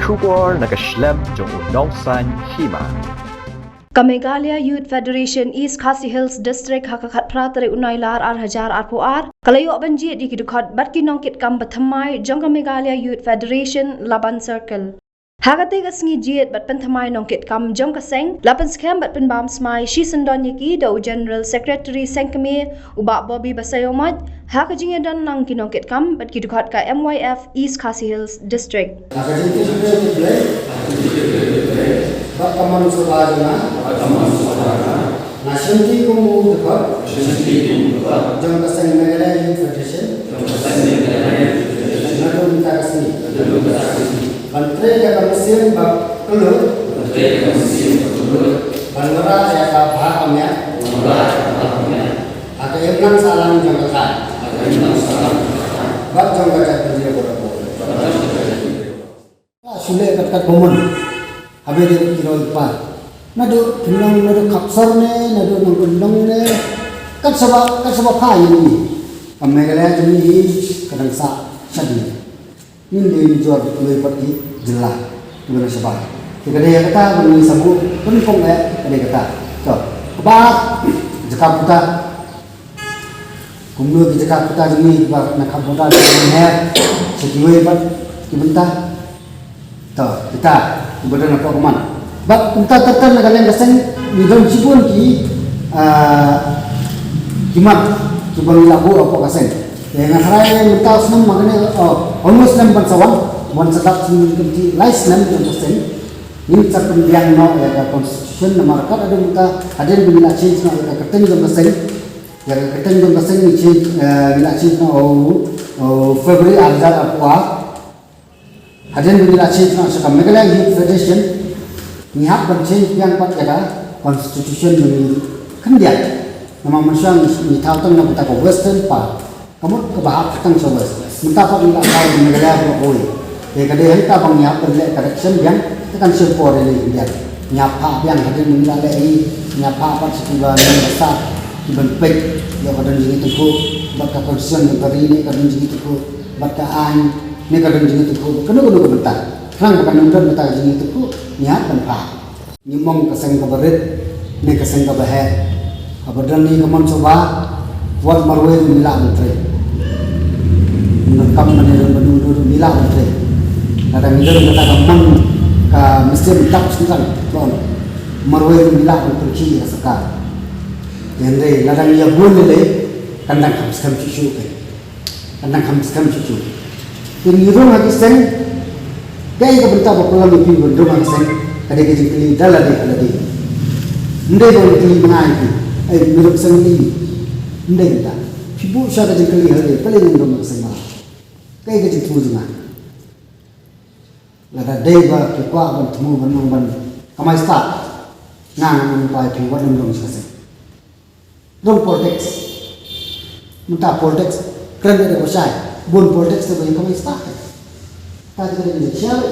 Shubor nakaslem jong unongsan hima. Meghalaya Youth Federation East Khasi Hills District hakakat pratare unailar hajar arpoar kalayo banji di kidukot barki nongkit kam bathamai jong Meghalaya Youth Federation Laban Circle. Hakate kasngi jiet bat penthamai nongkit kam jong kaseng lapan skam bat penbam smai shi sendon yaki do General Secretary Sengkeme uba Bobby Basayomat hakajinge dan nang kinongkit kam bat kidukot ka MYF East Khasi Hills District. Bakaman Surajana, Nasyanti Kumu Dekat, Jom Kasang Meghalaya Youth Federation, Nadu Minta Kasni, Bantri Jaka Musim Bak Kelut, Bandara Jaka Bahakamnya, Ada Ibnan Salam Jom Kasang, Bak Jom Kasang Penjira Bodoh. Sulit dekat komun. Habis kira ipa, nado tinang nado kapsar ne, nado nongkondong ne, kan sebab kaya ni, Meghalaya ni kadang sadi, ini dijual oleh parti jelah, bukan sebab. Jika dia kata beri sabu, penumpang dia kata, so, kebak, jaka puta, kumdu jaka puta ni, nak puta ni her, sekiwe pat, kibentah, so kita. Kemudian apa keman? Bab kita terkan negara dasar nidom cipun ki kimat cipun lagu apa kasen. Yang saya minta senam makanya almost 6 bansawan, one sedap sini lais 6 persen. Ini cerpen yang no ya constitution nama rakyat ada minta ada yang bila change no ya kerten jam kasen. Ya kerten jam kasen ni change bila change no February azar apa Hadirin bila change na sa Meghalaya Youth Federation nihap ban change yang pat kada constitution ni kandiat nama manusia ni tautang na buta ko western part kamu kebahak tang sa west minta pa bila kau di Meghalaya ko oi e kada henta bang nihap ban le correction yang tekan support ni dia nihap pa yang hadirin bila le nihap pa pat sekiba yang besar iban pek yo kada ni tu ko bat ka constitution ni kari ni kada ni tu ko bat ka an ni kadang jenis itu, kena bentar. Kerang bukan nundun bentar jenis itu, niat bentar. Nyumong keseng kabarit, ni keseng kabahet. Kabadan ni kaman coba, buat marwai milah bentre. Menekam menirun menundur milah bentre. Kadang nundun kata kaman ka mesti bentak sekarang, tuan. Marwai milah bentre ki sekar. Yang kadang ia boleh le, kadang hamskam cucu ke, kadang hamskam cucu. Ini rumah kisah, gaya kebentar bapak lebih rumah kisah, ada kejengkeli dalam dia ada dia. Ndai orang keli mengaji, mirip sendiri, ndai kita. Ibu saya kejengkeli hari, paling rumah kisah malah. Gaya kejengkeli juga. Lada deva kekuat bertemu benang kamai start, ngang nampai kekuat rumah kisah. Rumah politics, mentah politics, keren ada bosai. Bon politics tu banyak kami start. Tadi kita jadi siapa?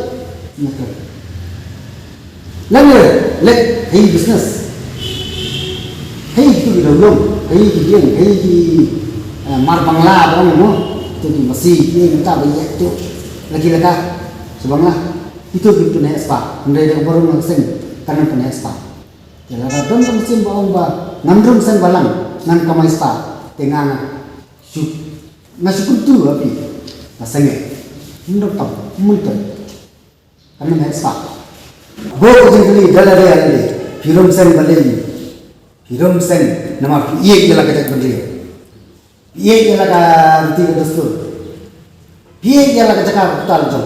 Macam. Lalu, let hey business. Hey itu kita belum. Hey dia, hey mar bangla orang mu. Itu di masih ni kita banyak tu. Lagi sebanglah itu punya spa. Mereka yang baru langsung karena punya spa. Jadi ada don mesin bawa ngandrum sen balang ngan kamai spa. Tengah Masuk tu api, masanya, menurut kami nak spak. Boleh jadi dalam dia ada, film sen balik, film sen nama iye kita kita berdiri, iye kita berarti dasar, iye kita cakap betul betul,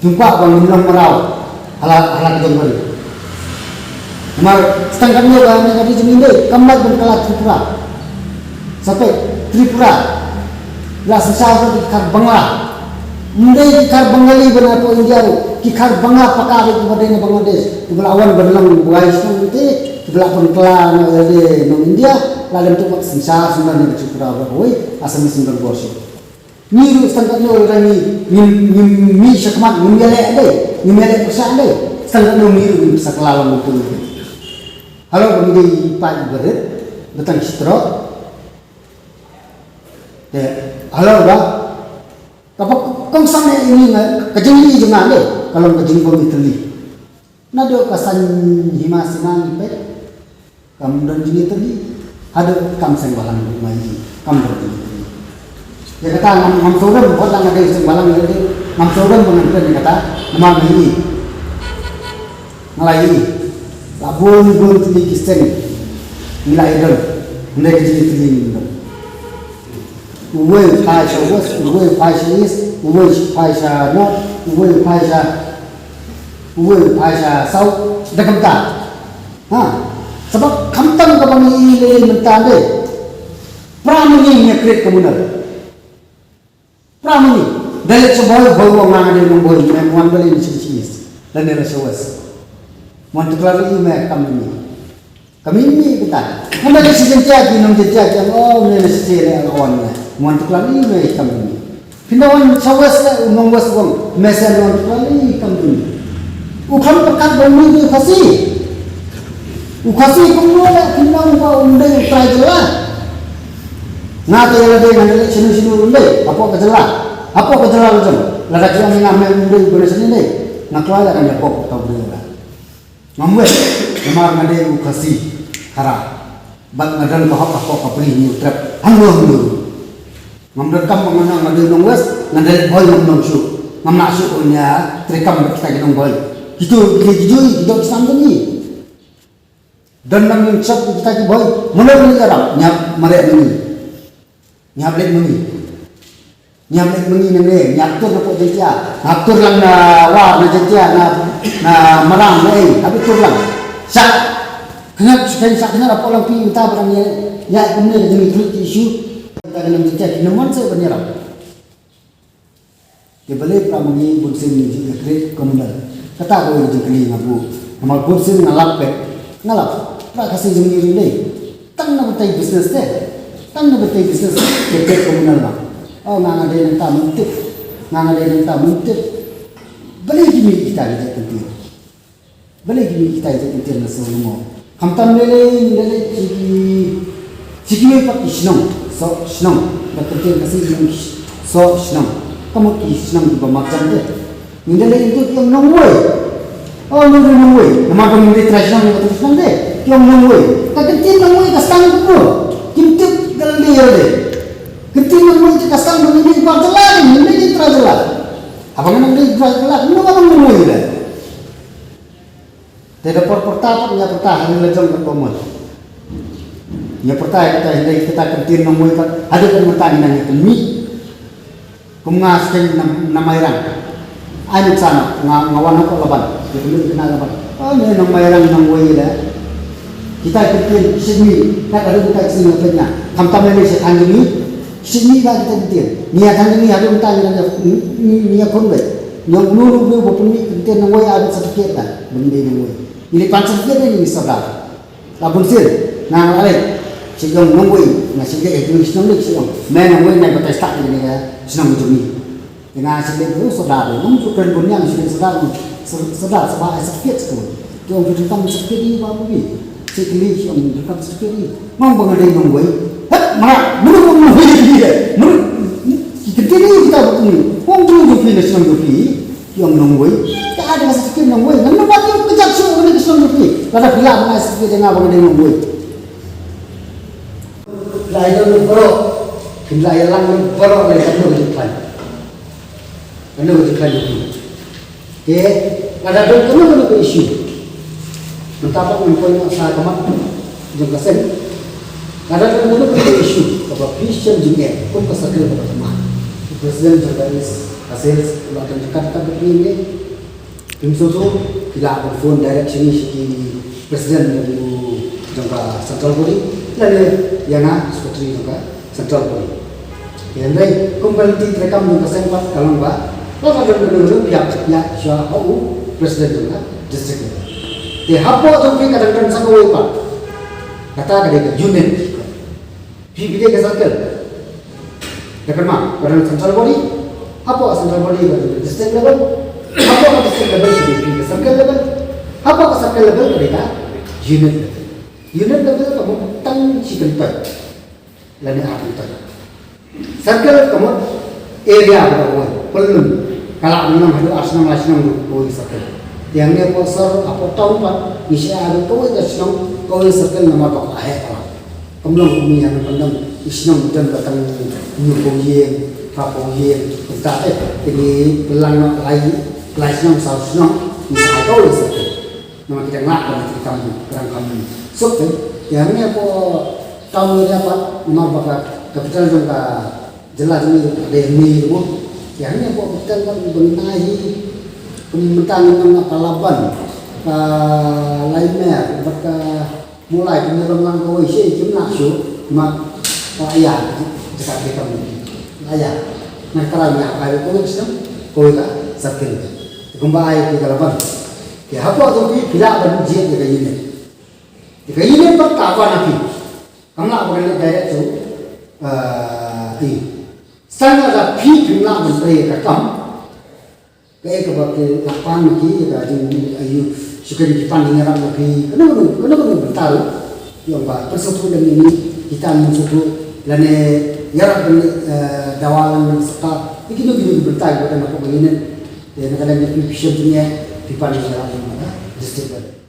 jumpa bangun merau, halak kita berdiri. Mar setengah ni orang yang ada jenis ini, kembali berkelas Tripura, sampai Tripura. Lah sesama di kar bangla, mendai di kar bangali benar po India di kar bangla pakar itu pada ni Bangladesh, di belawan berlang buai semua itu, di belakang kelar ada nong India, lalu tu mak sensar semua ni cukup ramai, oi asam sembilan borsi. Ni tu setengah ni orang ni syakmat ni melek persen ada, setengah ni sekelalang itu. Halo begini Pak Ibarat, datang stroke. Halo dah, Kapag kung sana ini kajengli jangan deh kalau kajeng bumi teli. Nado kasan hima sinang pe kam dan jini teli ada kam seng balang mai kam berjini. Ya kata ngam soran buat lang ada seng balang ada ngam soran pengantin kata nama ini ngalai labun teli kisten nilai idol mereka jadi teli ini. Uwe paisa west, uwe paisa east, uwe paisa north, uwe paisa south, dah kamta. Sebab kamtan kapang ini mentah deh. Pramuni ni create komunal. Pramuni. Dari sebuah bawa orang ada yang bawa, memang beli ni sini. Dan ada sewas. Mantu kelar ini kami ini kita. Mana ada sejen jadi nom jadi oh ni sejen awalnya. Mantu kelar ini kami. Pindawan sewas le nom was wong. Mesel mantu kelar ini kami. Ukam pekat bumi ni kasih. Ukasi kumno le pindawan pa undai try jelah. Ngate lade ngale sinu undai. Apa kejelah? Apa kejelah macam? Lada kian ngame undai guna sini deh. Nak keluar kan ya pok tahu dia. Ngamwe memang ada ukasi hara. Bang ngadal bahap apa kapri ni trap hanglo. Ngamrekam mengenang ada nongwes ngadal boy nong syu. Ngamnak syu punya trekam kita nong boy. Gitu hidup Islam ni. Dan nang cak kita ki boy mulai ni jarang nyap marek ni. Nyap lek ni. Nyap lek ni ni nyatur apa jentia. Atur lang na war na jentia na marang na tapi tur lang. Sak kenapa sekian sak kenapa apa lang pi uta barang ya kemudian jadi kritik isu kita kena jentia di nomor saya benyarap. Dia boleh pramuni bursin ni kritik komunal. Kata ko yung kini ngabu. Amal bursin ngalap. Pra kasi yung ni ni. Tang na batay business deh. Tang na batay business kritik komunal lah. Oh ngade nang tamuntip. Ngade nang tamuntip. Boleh gini kita jadi penting. Boleh gini kita jadi penting na semua. Kamtan lele ciki pak isnong. So isnong. Berpenting kasi yung so isnong. Kamu isnong di macam deh. Nilai itu yang nongwe. Oh nongwe. Nama kami di tradisional yang betul deh. Yang nongwe. Kekentin nongwe kastang tu. Kimtip dalam dia deh. Kekentin nongwe itu kastang tu ini berjalan. Ini di tradisional. Apa yang di tradisional? Nongwe deh. Tidak pertama punya pertahanan lejong berkomod. Ya pertama kita kekentin nongwe kan ada permintaan yang kami. Kumaskan nama irang. Ayo sana ngawan apa laban betul kena laban ni nang mayang nang wayla kita ikut sini tak ada kita sini punya kamtam ni setan ni sini kita ikut niatan ni ada kita ni kon be yang nuru bopun ni kita nang way ada sedikit dah benda ni way ini pancet dia ni saudara labun sir nang ale sejong nang way ngasih dia itu senang ni sejong nang way nak bertestak ni senang bujuni dengan hasil itu saudara, menunjukkan punya hasil saudara sebab sakit sekali. Yang berjuang sakit ini apa ni? Sekali yang berjuang sakit ini, mau mengadai mengway, mana dia, kita ni kita begini, orang dulu joki nasional joki, yang mengway, tak ada sakit mengway, namun bagi kerja semua orang nasional joki, kalau bila mana sakit dengan mengadai mengway, layan berok, layan berok mereka berjuang. Mana boleh kali itu? Ada dua isu. Betapa mempunyai usaha kemat jangka sen. Ada dua isu. Kalau Christian juga pun kesakit pada teman. Presiden juga hasil ulang jangka begini. Tim susu tidak berfon direct sini presiden dari jangka central body. Lalu yang seperti juga central body. Yang lain kembali rekam jangka sen kalau enggak. Kalau ada dulu pihak siapa presiden juga distrik itu. Di apa tu pihak kadang-kadang sangat apa? Kata kadang unit. Pilih ke circle. Dekat mana? Kadang central body. Apa central body pada distrik level? Apa distrik level pilih ke circle level? Apa ke circle level mereka unit level. Unit level kamu tang cikentai. Lain apa itu? Circle kamu area berapa? pelun kalau memang ada asnam koi circle yang ni pasal apa tahun pat bisa ada koi asnam koi circle nama tak lahir lah kemlong kami yang pandang isnam dan batang nyukoye kapoye kita ini belang lai snong sau snong bisa koi circle nama kita ngak kita kerang kami so yang ni apa tahun ni apa nama bakal kapital jangka jelas ni demi tu yang ni apa kapital kan benahi pemerintahan nama Palaban lainnya mereka mulai penyelenggaraan kau isi jumlah mak ayah dekat kita ni ayah nak kerana apa itu sistem kau tak sakit kembali ke Palaban ya apa tu tidak berjaya dekat ini dekat ini perkawan lagi kamu nak berani direct tu sana ada pi jumlah menteri kakam kayak kepada lapan lagi ada ayu suka di depan ini orang lebih kenapa bertaruh yang bah persatuan ini kita mensuatu lane yarak dawalan serta begini bertaruh pada apa begini dan kadang-kadang pi punya di depan ini orang distrik